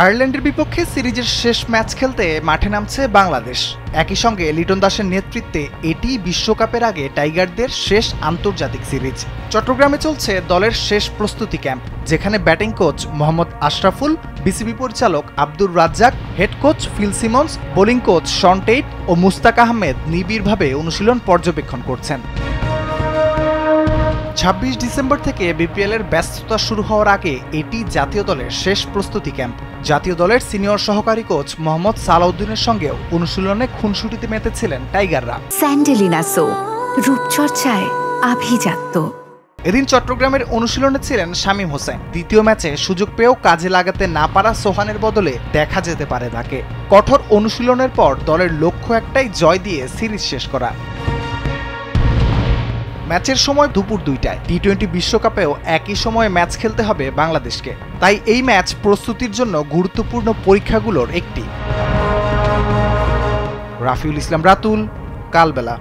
আয়ারল্যান্ডের বিপক্ষে সিরিজের শেষ ম্যাচ খেলতে মাঠে নামছে বাংলাদেশ। একই সঙ্গে লিটন দাসের নেতৃত্বে এটি বিশ্বকাপের আগে টাইগারদের শেষ আন্তর্জাতিক সিরিজ। চট্টগ্রামে চলছে দলের শেষ প্রস্তুতি ক্যাম্প, যেখানে batting coach Mohammad Ashraful, BCB পরিচালক Abdur Razzak, head coach Phil Simmons, bowling coach Shaun Tait ও মুস্তাক আহমেদ নিবিড়ভাবে অনুশীলন পর্যবেক্ষণ করছেন। ২৬ ডিসেম্বর থেকে বিপিএলের ব্যস্ততা শুরু হওয়ার আগে এটি জাতীয় দলের শেষ প্রস্তুতি ক্যাম্প। জাতীয় দলের সিনিয়র সহকারী কোচ মোহাম্মদ সালাউদ্দিনের সঙ্গেও অনুশীলনে খুনসুটিতে মেতেছিলেন টাইগাররা। স্যান্ডেলিনা সো, রূপচর্চায় আভিজাত্য। এদিন চট্টগ্রামের অনুশীলনে ছিলেন শামীম হোসেন। দ্বিতীয় ম্যাচে সুযোগ পেয়েও কাজে লাগাতে না পারা সোহানের বদলে দেখা যেতে পারে তাকে। কঠোর অনুশীলনের পর দলের লক্ষ্য একটাই, জয় দিয়ে সিরিজ শেষ করা। ম্যাচের সময় দুপুর ২টায়। টি-20 বিশ্বকাপেও একই সময়ে ম্যাচ খেলতে হবে বাংলাদেশকে। তাই এই ম্যাচ প্রস্তুতির জন্য গুরুত্বপূর্ণ পরীক্ষাগুলোর একটি। রাফিউল ইসলাম রাতুল, কালবেলা।